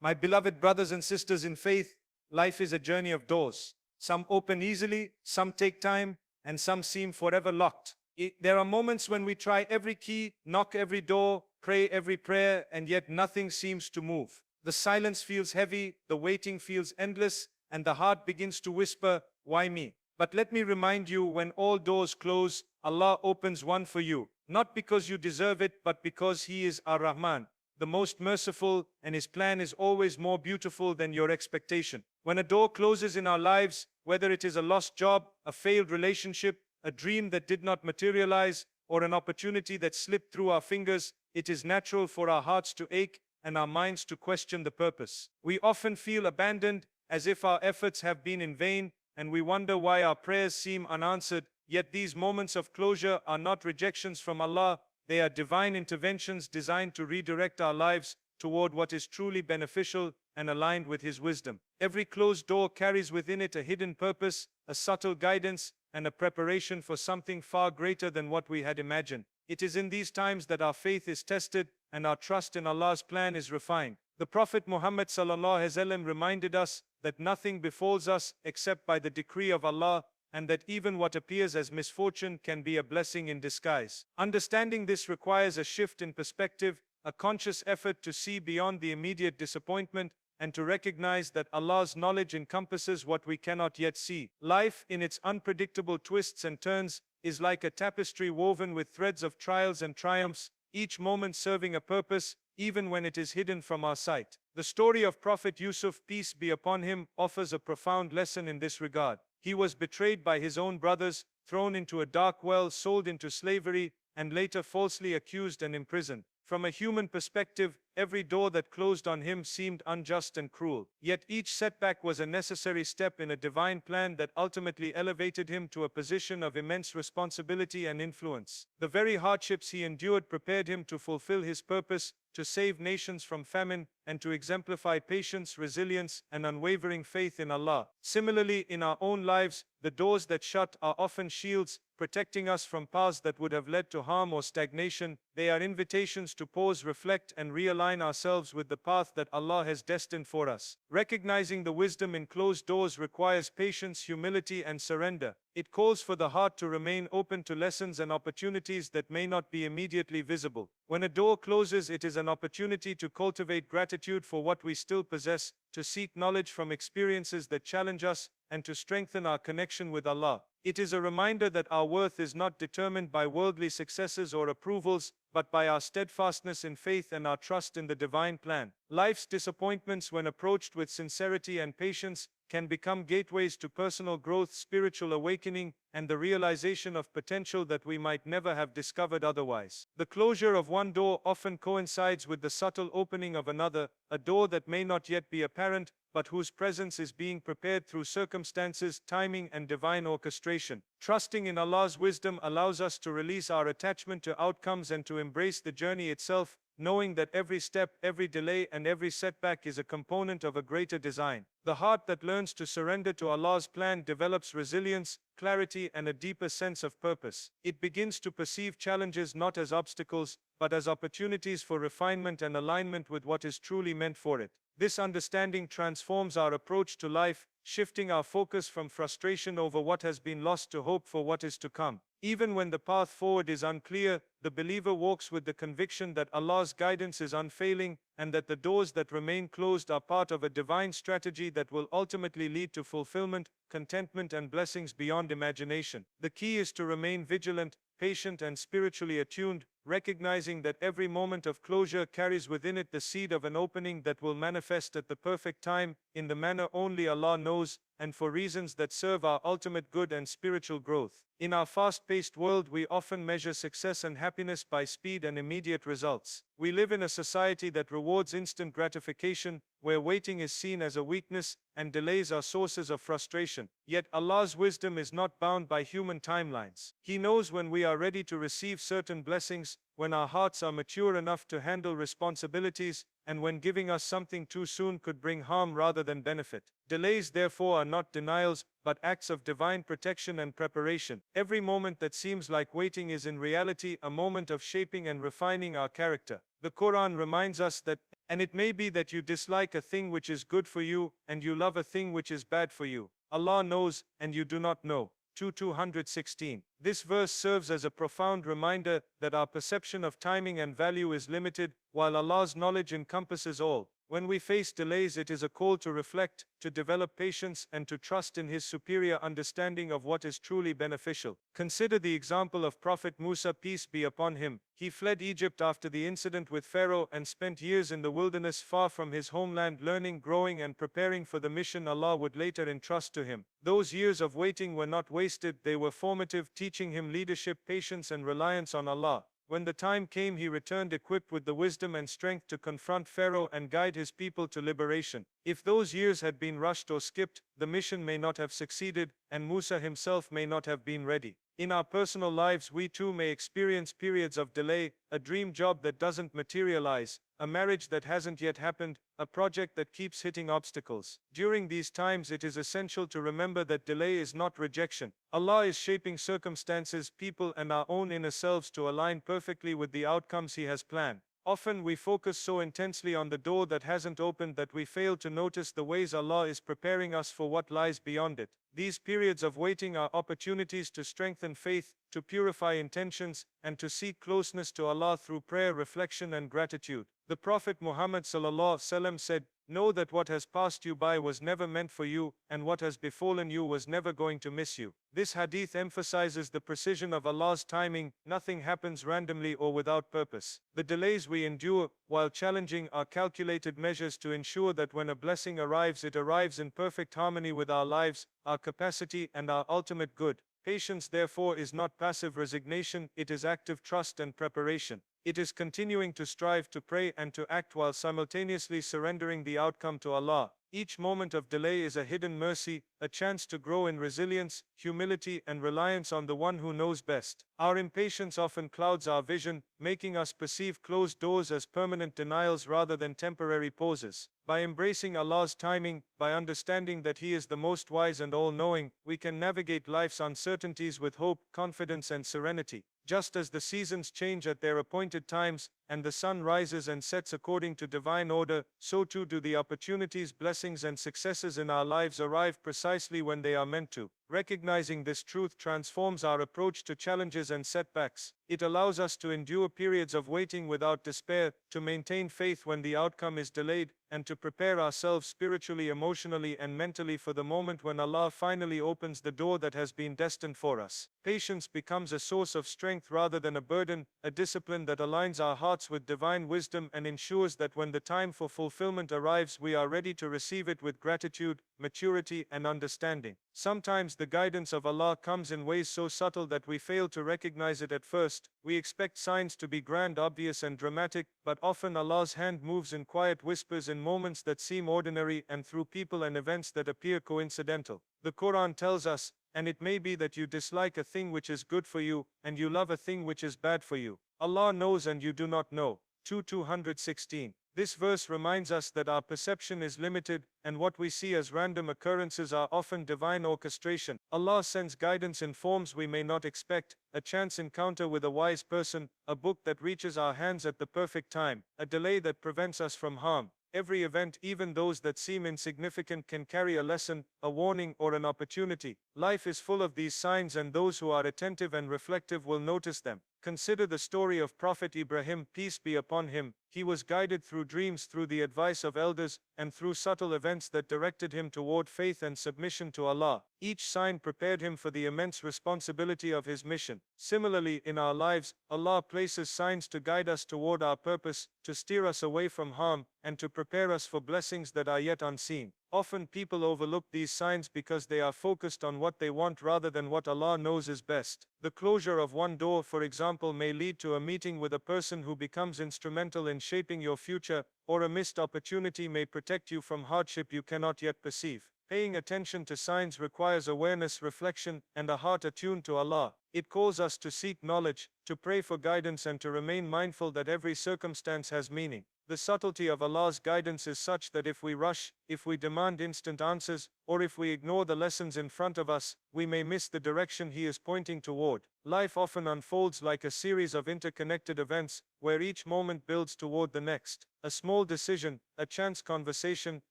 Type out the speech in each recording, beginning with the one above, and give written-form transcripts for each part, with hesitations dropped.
My beloved brothers and sisters in faith, life is a journey of doors. Some open easily, some take time, and some seem forever locked. There are moments when we try every key, knock every door, pray every prayer, and yet nothing seems to move. The silence feels heavy, the waiting feels endless, and the heart begins to whisper, "Why me?" But let me remind you, when all doors close, Allah opens one for you. Not because you deserve it, but because He is Ar-Rahman, the most merciful, and His plan is always more beautiful than your expectation. When a door closes in our lives, whether it is a lost job, a failed relationship, a dream that did not materialize, or an opportunity that slipped through our fingers, it is natural for our hearts to ache and our minds to question the purpose. We often feel abandoned, as if our efforts have been in vain, and we wonder why our prayers seem unanswered. Yet these moments of closure are not rejections from Allah. They are divine interventions designed to redirect our lives toward what is truly beneficial and aligned with His wisdom. Every closed door carries within it a hidden purpose, a subtle guidance, and a preparation for something far greater than what we had imagined. It is in these times that our faith is tested and our trust in Allah's plan is refined. The Prophet Muhammad ﷺ reminded us that nothing befalls us except by the decree of Allah, and that even what appears as misfortune can be a blessing in disguise. Understanding this requires a shift in perspective, a conscious effort to see beyond the immediate disappointment, and to recognize that Allah's knowledge encompasses what we cannot yet see. Life, in its unpredictable twists and turns, is like a tapestry woven with threads of trials and triumphs, each moment serving a purpose, even when it is hidden from our sight. The story of Prophet Yusuf, peace be upon him, offers a profound lesson in this regard. He was betrayed by his own brothers, thrown into a dark well, sold into slavery, and later falsely accused and imprisoned. From a human perspective, every door that closed on him seemed unjust and cruel. Yet each setback was a necessary step in a divine plan that ultimately elevated him to a position of immense responsibility and influence. The very hardships he endured prepared him to fulfill his purpose, to save nations from famine, and to exemplify patience, resilience, and unwavering faith in Allah. Similarly, in our own lives, the doors that shut are often shields, protecting us from paths that would have led to harm or stagnation. They are invitations to pause, reflect, and realign ourselves with the path that Allah has destined for us. Recognizing the wisdom in closed doors requires patience, humility, and surrender. It calls for the heart to remain open to lessons and opportunities that may not be immediately visible. When a door closes, it is an opportunity to cultivate gratitude for what we still possess, to seek knowledge from experiences that challenge us, and to strengthen our connection with Allah. It is a reminder that our worth is not determined by worldly successes or approvals, but by our steadfastness in faith and our trust in the divine plan. Life's disappointments, when approached with sincerity and patience, can become gateways to personal growth, spiritual awakening, and the realization of potential that we might never have discovered otherwise. The closure of one door often coincides with the subtle opening of another, a door that may not yet be apparent, but whose presence is being prepared through circumstances, timing, and divine orchestration. Trusting in Allah's wisdom allows us to release our attachment to outcomes and to embrace the journey itself, knowing that every step, every delay, and every setback is a component of a greater design. The heart that learns to surrender to Allah's plan develops resilience, clarity, and a deeper sense of purpose. It begins to perceive challenges not as obstacles, but as opportunities for refinement and alignment with what is truly meant for it. This understanding transforms our approach to life, shifting our focus from frustration over what has been lost to hope for what is to come. Even when the path forward is unclear, the believer walks with the conviction that Allah's guidance is unfailing, and that the doors that remain closed are part of a divine strategy that will ultimately lead to fulfillment, contentment, and blessings beyond imagination. The key is to remain vigilant, patient, and spiritually attuned, recognizing that every moment of closure carries within it the seed of an opening that will manifest at the perfect time, in the manner only Allah knows, and for reasons that serve our ultimate good and spiritual growth. In our fast-paced world, we often measure success and happiness by speed and immediate results. We live in a society that rewards instant gratification, where waiting is seen as a weakness, and delays are sources of frustration. Yet Allah's wisdom is not bound by human timelines. He knows when we are ready to receive certain blessings, when our hearts are mature enough to handle responsibilities, and when giving us something too soon could bring harm rather than benefit. Delays, therefore, are not denials, but acts of divine protection and preparation. Every moment that seems like waiting is in reality a moment of shaping and refining our character. The Quran reminds us that And it may be that you dislike a thing which is good for you, and you love a thing which is bad for you. Allah knows, and you do not know. 2:216. This verse serves as a profound reminder that our perception of timing and value is limited, while Allah's knowledge encompasses all. When we face delays, it is a call to reflect, to develop patience, and to trust in His superior understanding of what is truly beneficial. Consider the example of Prophet Musa, peace be upon him. He fled Egypt after the incident with Pharaoh and spent years in the wilderness far from his homeland, learning, growing, and preparing for the mission Allah would later entrust to him. Those years of waiting were not wasted, they were formative, teaching him leadership, patience, and reliance on Allah. When the time came, he returned equipped with the wisdom and strength to confront Pharaoh and guide his people to liberation. If those years had been rushed or skipped, the mission may not have succeeded, and Musa himself may not have been ready. In our personal lives, we too may experience periods of delay, a dream job that doesn't materialize, a marriage that hasn't yet happened, a project that keeps hitting obstacles. During these times, it is essential to remember that delay is not rejection. Allah is shaping circumstances, people, and our own inner selves to align perfectly with the outcomes He has planned. Often we focus so intensely on the door that hasn't opened that we fail to notice the ways Allah is preparing us for what lies beyond it. These periods of waiting are opportunities to strengthen faith, to purify intentions, and to seek closeness to Allah through prayer, reflection, and gratitude. The Prophet Muhammad ﷺ said, "Know that what has passed you by was never meant for you, and what has befallen you was never going to miss you." This hadith emphasizes the precision of Allah's timing. Nothing happens randomly or without purpose. The delays we endure, while challenging, are calculated measures to ensure that when a blessing arrives, it arrives in perfect harmony with our lives, our capacity, and our ultimate good. Patience, therefore, is not passive resignation, it is active trust and preparation. It is continuing to strive, to pray, and to act while simultaneously surrendering the outcome to Allah. Each moment of delay is a hidden mercy, a chance to grow in resilience, humility, and reliance on the one who knows best. Our impatience often clouds our vision, making us perceive closed doors as permanent denials rather than temporary pauses. By embracing Allah's timing, by understanding that He is the most wise and all-knowing, we can navigate life's uncertainties with hope, confidence, and serenity. Just as the seasons change at their appointed times, and the sun rises and sets according to divine order, so too do the opportunities, blessings, and successes in our lives arrive precisely when they are meant to. Recognizing this truth transforms our approach to challenges and setbacks. It allows us to endure periods of waiting without despair, to maintain faith when the outcome is delayed, and to prepare ourselves spiritually, emotionally, and mentally for the moment when Allah finally opens the door that has been destined for us. Patience becomes a source of strength rather than a burden, a discipline that aligns our hearts with divine wisdom and ensures that when the time for fulfillment arrives, we are ready to receive it with gratitude, maturity, and understanding. Sometimes the guidance of Allah comes in ways so subtle that we fail to recognize it at first. We expect signs to be grand, obvious, and dramatic, but often Allah's hand moves in quiet whispers in moments that seem ordinary and through people and events that appear coincidental. The Quran tells us, "And it may be that you dislike a thing which is good for you, and you love a thing which is bad for you. Allah knows and you do not know." 2:216. This verse reminds us that our perception is limited, and what we see as random occurrences are often divine orchestration. Allah sends guidance in forms we may not expect, a chance encounter with a wise person, a book that reaches our hands at the perfect time, a delay that prevents us from harm. Every event, even those that seem insignificant, can carry a lesson, a warning, or an opportunity. Life is full of these signs, and those who are attentive and reflective will notice them. Consider the story of Prophet Ibrahim, peace be upon him. He was guided through dreams, through the advice of elders, and through subtle events that directed him toward faith and submission to Allah. Each sign prepared him for the immense responsibility of his mission. Similarly, in our lives, Allah places signs to guide us toward our purpose, to steer us away from harm, and to prepare us for blessings that are yet unseen. Often people overlook these signs because they are focused on what they want rather than what Allah knows is best. The closure of one door, for example, may lead to a meeting with a person who becomes instrumental in shaping your future, or a missed opportunity may protect you from hardship you cannot yet perceive. Paying attention to signs requires awareness, reflection, and a heart attuned to Allah. It calls us to seek knowledge, to pray for guidance, and to remain mindful that every circumstance has meaning. The subtlety of Allah's guidance is such that if we rush, if we demand instant answers, or if we ignore the lessons in front of us, we may miss the direction He is pointing toward. Life often unfolds like a series of interconnected events, where each moment builds toward the next. A small decision, a chance conversation,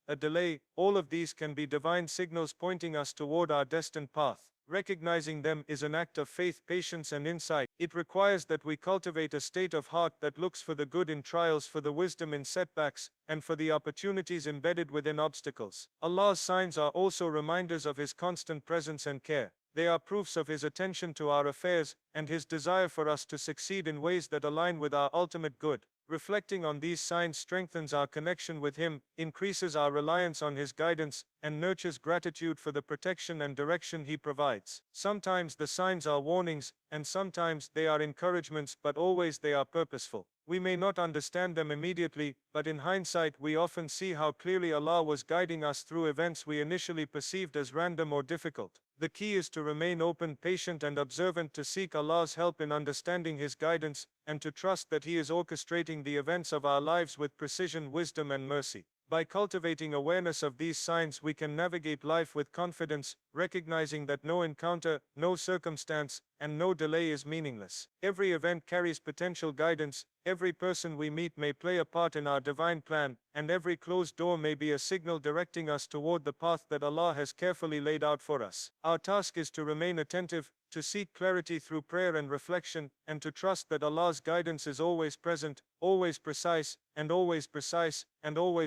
a delay, all of these can be divine signals pointing us toward our destined path. Recognizing them is an act of faith, patience, and insight. It requires that we cultivate a state of heart that looks for the good in trials, for the wisdom in setbacks, and for the opportunities embedded within obstacles. Allah's signs are also reminders of His constant presence and care. They are proofs of His attention to our affairs, and His desire for us to succeed in ways that align with our ultimate good. Reflecting on these signs strengthens our connection with Him, increases our reliance on His guidance, and nurtures gratitude for the protection and direction He provides. Sometimes the signs are warnings, and sometimes they are encouragements, but always they are purposeful. We may not understand them immediately, but in hindsight we often see how clearly Allah was guiding us through events we initially perceived as random or difficult. The key is to remain open, patient, and observant, to seek Allah's help in understanding His guidance, and to trust that He is orchestrating the events of our lives with precision, wisdom, and mercy. By cultivating awareness of these signs, we can navigate life with confidence, recognizing that no encounter, no circumstance, and no delay is meaningless. Every event carries potential guidance, every person we meet may play a part in our divine plan, and every closed door may be a signal directing us toward the path that Allah has carefully laid out for us. Our task is to remain attentive, to seek clarity through prayer and reflection, and to trust that Allah's guidance is always present, always precise, and always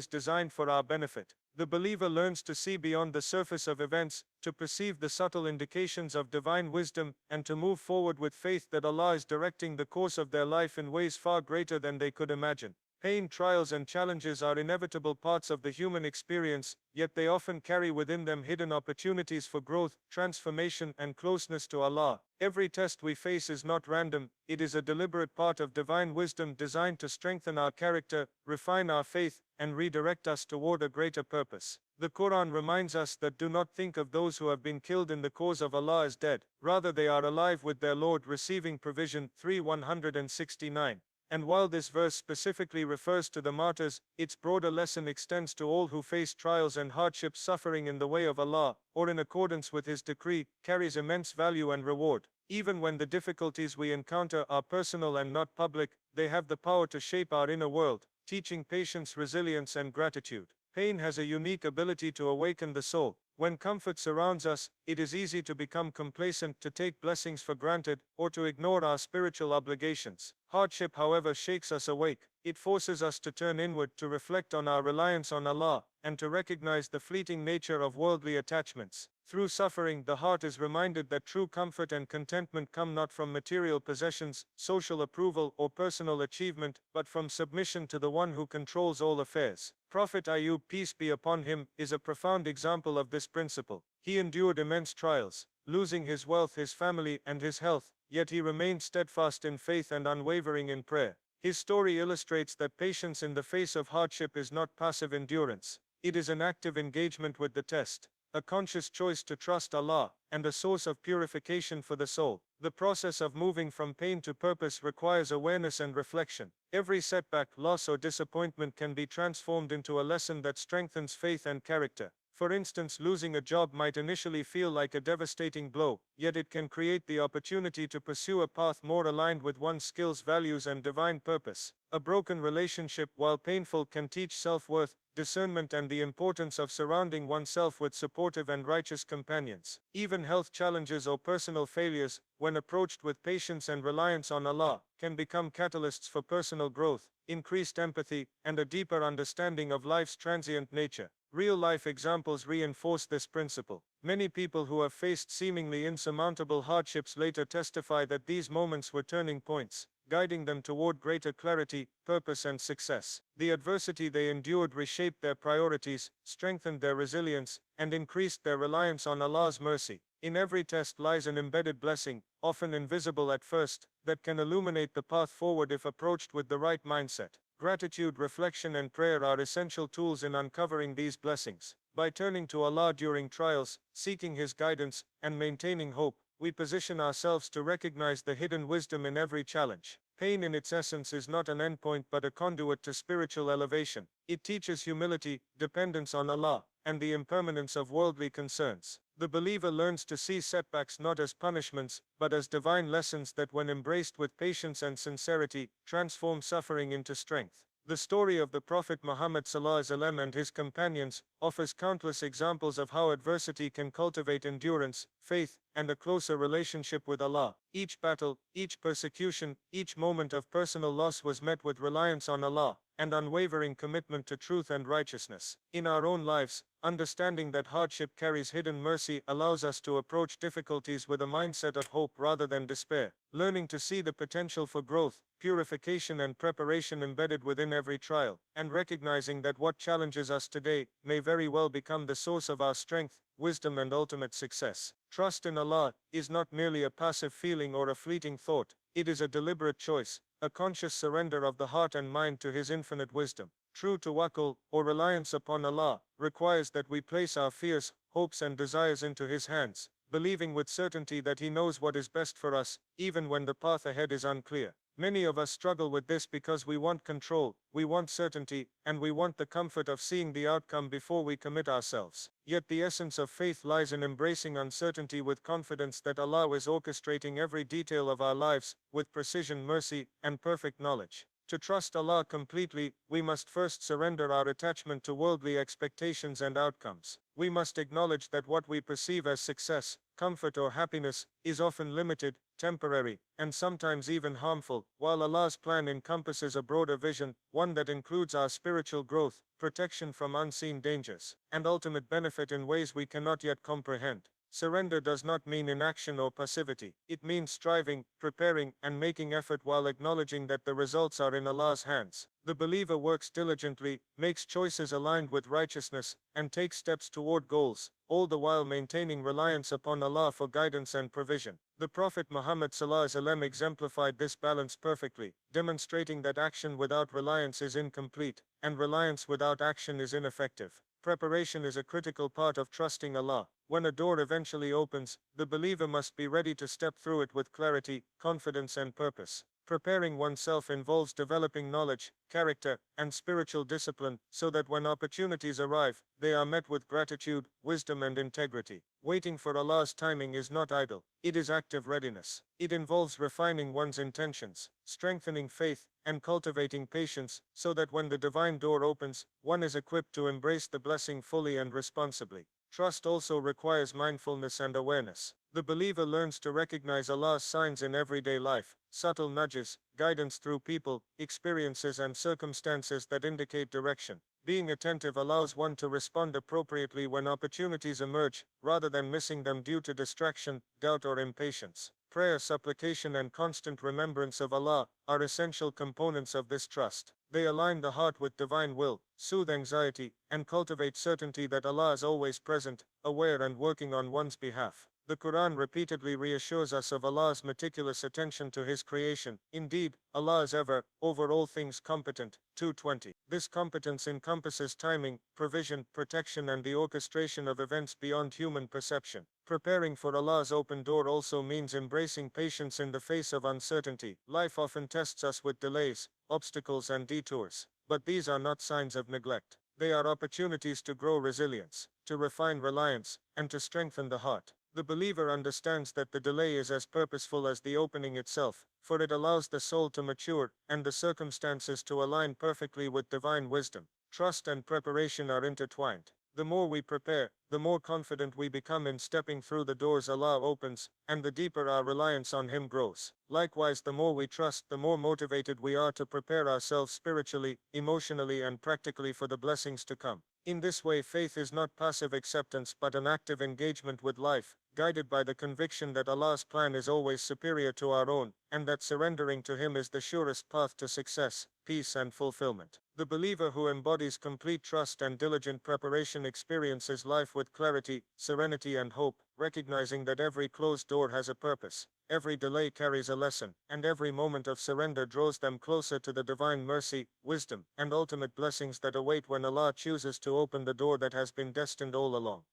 designed for our benefit. The believer learns to see beyond the surface of events, to perceive the subtle indications of divine wisdom, and to move forward with faith that Allah is directing the course of their life in ways far greater than they could imagine. Pain, trials, and challenges are inevitable parts of the human experience, yet they often carry within them hidden opportunities for growth, transformation, and closeness to Allah. Every test we face is not random, it is a deliberate part of divine wisdom designed to strengthen our character, refine our faith, and redirect us toward a greater purpose. The Quran reminds us that do not think of those who have been killed in the cause of Allah as dead, rather they are alive with their Lord, receiving provision. 3:169. And while this verse specifically refers to the martyrs, its broader lesson extends to all who face trials and hardships. Suffering in the way of Allah, or in accordance with His decree, carries immense value and reward. Even when the difficulties we encounter are personal and not public, they have the power to shape our inner world, teaching patience, resilience, and gratitude. Pain has a unique ability to awaken the soul. When comfort surrounds us, it is easy to become complacent, to take blessings for granted, or to ignore our spiritual obligations. Hardship, however, shakes us awake. It forces us to turn inward, to reflect on our reliance on Allah, and to recognize the fleeting nature of worldly attachments. Through suffering, the heart is reminded that true comfort and contentment come not from material possessions, social approval, or personal achievement, but from submission to the One who controls all affairs. Prophet Ayub, peace be upon him, is a profound example of this principle. He endured immense trials, losing his wealth, his family, and his health, yet he remained steadfast in faith and unwavering in prayer. His story illustrates that patience in the face of hardship is not passive endurance. It is an active engagement with the test, a conscious choice to trust Allah, and a source of purification for the soul. The process of moving from pain to purpose requires awareness and reflection. Every setback, loss, or disappointment can be transformed into a lesson that strengthens faith and character. For instance, losing a job might initially feel like a devastating blow, yet it can create the opportunity to pursue a path more aligned with one's skills, values, and divine purpose. A broken relationship, while painful, can teach self-worth, discernment, and the importance of surrounding oneself with supportive and righteous companions. Even health challenges or personal failures, when approached with patience and reliance on Allah, can become catalysts for personal growth, increased empathy, and a deeper understanding of life's transient nature. Real-life examples reinforce this principle. Many people who have faced seemingly insurmountable hardships later testify that these moments were turning points, guiding them toward greater clarity, purpose, and success. The adversity they endured reshaped their priorities, strengthened their resilience, and increased their reliance on Allah's mercy. In every test lies an embedded blessing, often invisible at first, that can illuminate the path forward if approached with the right mindset. Gratitude, reflection, and prayer are essential tools in uncovering these blessings. By turning to Allah during trials, seeking His guidance, and maintaining hope, we position ourselves to recognize the hidden wisdom in every challenge. Pain in its essence is not an endpoint but a conduit to spiritual elevation. It teaches humility, dependence on Allah, and the impermanence of worldly concerns. The believer learns to see setbacks not as punishments, but as divine lessons that, when embraced with patience and sincerity, transform suffering into strength. The story of the Prophet Muhammad ﷺ and his companions offers countless examples of how adversity can cultivate endurance, faith, and a closer relationship with Allah. Each battle, each persecution, each moment of personal loss was met with reliance on Allah and unwavering commitment to truth and righteousness. In our own lives, understanding that hardship carries hidden mercy allows us to approach difficulties with a mindset of hope rather than despair, learning to see the potential for growth, purification and preparation embedded within every trial, and recognizing that what challenges us today may very well become the source of our strength, wisdom and ultimate success. Trust in Allah is not merely a passive feeling or a fleeting thought, it is a deliberate choice, a conscious surrender of the heart and mind to His infinite wisdom. True tawakkul, or reliance upon Allah, requires that we place our fears, hopes and desires into His hands, believing with certainty that He knows what is best for us, even when the path ahead is unclear. Many of us struggle with this because we want control, we want certainty, and we want the comfort of seeing the outcome before we commit ourselves. Yet the essence of faith lies in embracing uncertainty with confidence that Allah is orchestrating every detail of our lives, with precision, mercy, and perfect knowledge. To trust Allah completely, we must first surrender our attachment to worldly expectations and outcomes. We must acknowledge that what we perceive as success, comfort or happiness, is often limited, temporary, and sometimes even harmful, while Allah's plan encompasses a broader vision, one that includes our spiritual growth, protection from unseen dangers, and ultimate benefit in ways we cannot yet comprehend. Surrender does not mean inaction or passivity. It means striving, preparing, and making effort while acknowledging that the results are in Allah's hands. The believer works diligently, makes choices aligned with righteousness, and takes steps toward goals, all the while maintaining reliance upon Allah for guidance and provision. The Prophet Muhammad ﷺ exemplified this balance perfectly, demonstrating that action without reliance is incomplete, and reliance without action is ineffective. Preparation is a critical part of trusting Allah. When a door eventually opens, the believer must be ready to step through it with clarity, confidence and purpose. Preparing oneself involves developing knowledge, character, and spiritual discipline, so that when opportunities arrive, they are met with gratitude, wisdom and integrity. Waiting for Allah's timing is not idle, it is active readiness. It involves refining one's intentions, strengthening faith, and cultivating patience, so that when the divine door opens, one is equipped to embrace the blessing fully and responsibly. Trust also requires mindfulness and awareness. The believer learns to recognize Allah's signs in everyday life, subtle nudges, guidance through people, experiences and circumstances that indicate direction. Being attentive allows one to respond appropriately when opportunities emerge, rather than missing them due to distraction, doubt or impatience. Prayer, supplication and constant remembrance of Allah are essential components of this trust. They align the heart with divine will, soothe anxiety, and cultivate certainty that Allah is always present, aware and working on one's behalf. The Quran repeatedly reassures us of Allah's meticulous attention to His creation. Indeed, Allah is ever, over all things competent. 2:20. This competence encompasses timing, provision, protection and the orchestration of events beyond human perception. Preparing for Allah's open door also means embracing patience in the face of uncertainty. Life often tests us with delays, obstacles and detours, but these are not signs of neglect. They are opportunities to grow resilience, to refine reliance, and to strengthen the heart. The believer understands that the delay is as purposeful as the opening itself, for it allows the soul to mature, and the circumstances to align perfectly with divine wisdom. Trust and preparation are intertwined. The more we prepare, the more confident we become in stepping through the doors Allah opens, and the deeper our reliance on Him grows. Likewise, the more we trust, the more motivated we are to prepare ourselves spiritually, emotionally and practically for the blessings to come. In this way, faith is not passive acceptance but an active engagement with life, guided by the conviction that Allah's plan is always superior to our own, and that surrendering to Him is the surest path to success, peace and fulfillment. The believer who embodies complete trust and diligent preparation experiences life with clarity, serenity and hope, recognizing that every closed door has a purpose, every delay carries a lesson, and every moment of surrender draws them closer to the divine mercy, wisdom, and ultimate blessings that await when Allah chooses to open the door that has been destined all along.